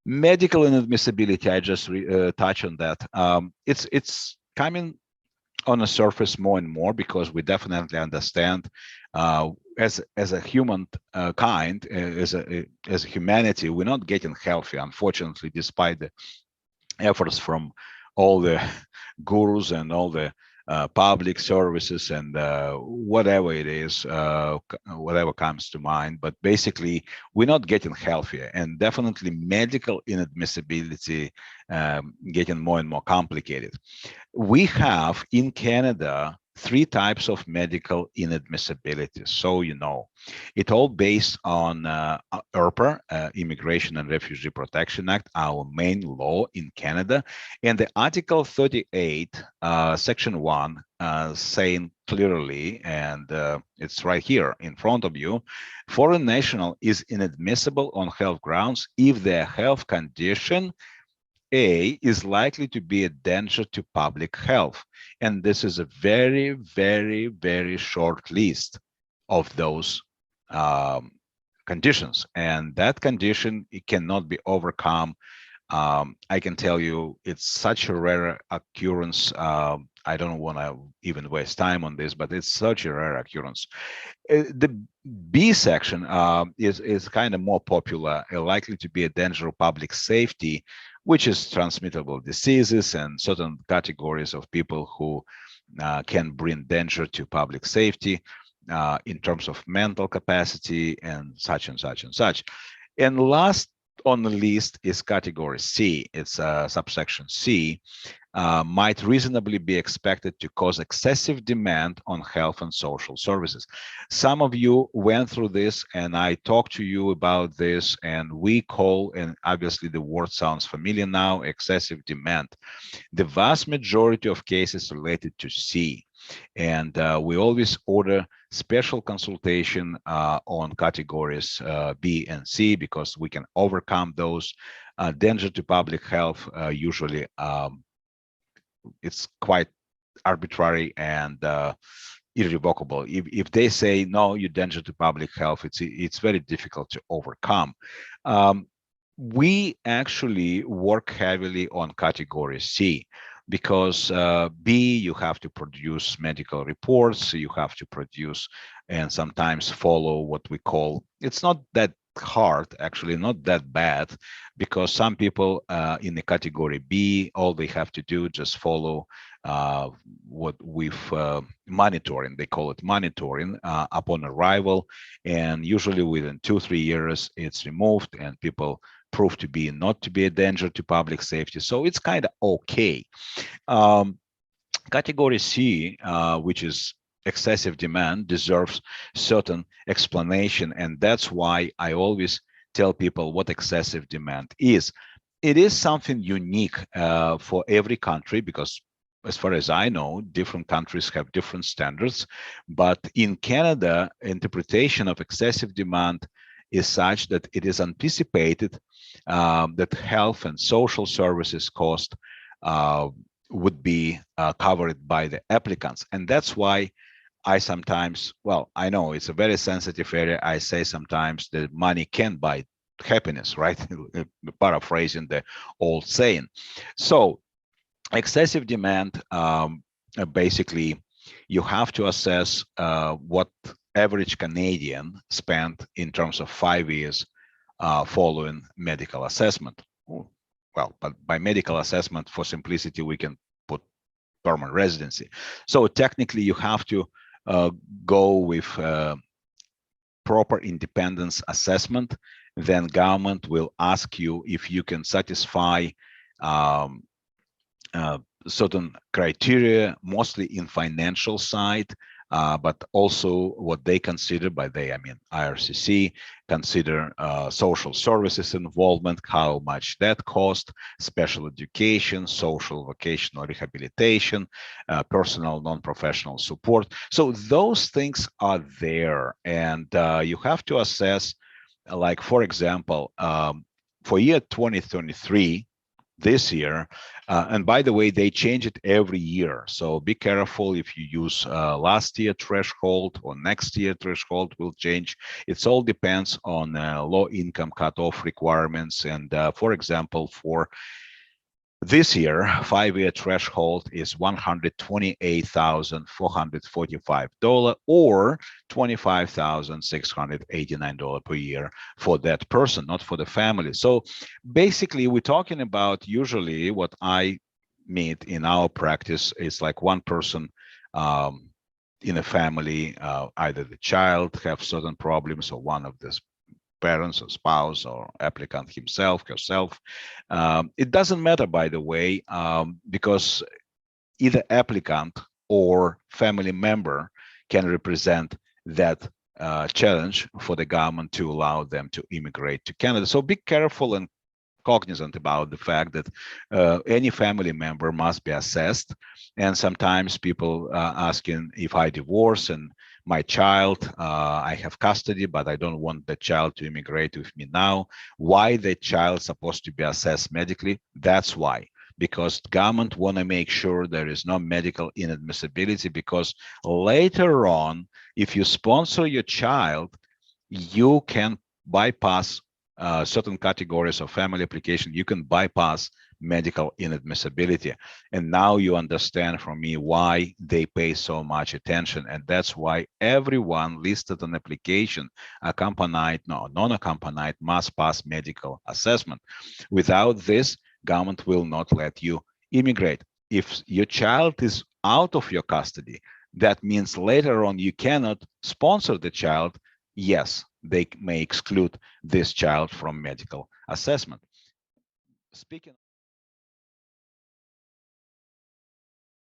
Medical inadmissibility, I just touch on that. It's coming on the surface more and more because we definitely understand as a human kind, as a humanity, we're not getting healthy, unfortunately, despite the efforts from all the gurus and all the public services and whatever it is, whatever comes to mind. But basically, we're not getting healthier, and definitely medical inadmissibility getting more and more complicated. We have in Canada three types of medical inadmissibility. So, it all based on IRPA, Immigration and Refugee Protection Act, our main law in Canada, and the Article 38, Section 1, saying clearly, and it's right here in front of you, foreign national is inadmissible on health grounds if their health condition A is likely to be a danger to public health. And this is a very, very, very short list of those conditions. And that condition, it cannot be overcome. I can tell you it's such a rare occurrence. I don't want to even waste time on this, but it's such a rare occurrence. The B section is kind of more popular, likely to be a danger of public safety, which is transmittable diseases and certain categories of people who can bring danger to public safety in terms of mental capacity and such and such and such. And last on the list is category C. It's subsection C. Might reasonably be expected to cause excessive demand on health and social services. Some of you went through this, and I talked to you about this, and we call, and obviously the word sounds familiar now, excessive demand. The vast majority of cases related to C, and we always order special consultation on categories B and C because we can overcome those. Danger to public health usually it's quite arbitrary and irrevocable. If they say no, you danger to public health, it's very difficult to overcome. We actually work heavily on category C because B, you have to produce medical reports, you have to produce and sometimes follow what we call, it's not that hard, actually not that bad, because some people in the category B, all they have to do just follow what we've monitoring, they call it monitoring upon arrival, and usually within 2-3 years it's removed and people prove to be not to be a danger to public safety, so it's kind of okay. Category C, which is excessive demand, deserves certain explanation, and that's why I always tell people what excessive demand is. It is something unique for every country because as far as I know, different countries have different standards, but in Canada, interpretation of excessive demand is such that it is anticipated that health and social services cost would be covered by the applicants. And that's why I sometimes, well, I know it's a very sensitive area. I say sometimes that money can buy happiness, right? Paraphrasing the old saying. So excessive demand, basically, you have to assess what average Canadian spent in terms of 5 years following medical assessment. Well, but by medical assessment, for simplicity, we can put permanent residency. So technically, you have to go with proper independence assessment. Then government will ask you if you can satisfy certain criteria, mostly in financial side, but also what they consider by they, I mean, IRCC, consider social services involvement, how much that cost, special education, social vocational rehabilitation, personal non-professional support. So those things are there, and you have to assess, like, for example, for year 2023, this year. And by the way, they change it every year. So be careful if you use last year threshold or next year threshold will change. It all depends on low income cutoff requirements. And for example, for this year, 5-year threshold is $128,445 or $25,689 per year for that person, not for the family. So basically, we're talking about usually what I meet in our practice is like one person in a family, either the child have certain problems or one of the parents or spouse or applicant himself, herself. It doesn't matter, by the way, because either applicant or family member can represent that challenge for the government to allow them to immigrate to Canada. So be careful and cognizant about the fact that any family member must be assessed. And sometimes people asking if I divorce and my child, I have custody, but I don't want the child to immigrate with me now. Why the child supposed to be assessed medically? That's why. Because government want to make sure there is no medical inadmissibility, because later on, if you sponsor your child, you can bypass certain categories of family application. You can bypass medical inadmissibility. And now you understand from me why they pay so much attention. And that's why everyone listed an application, accompanied, no, non-accompanied, must pass medical assessment. Without this, government will not let you immigrate. If your child is out of your custody, that means later on you cannot sponsor the child. Yes, they may exclude this child from medical assessment. Speaking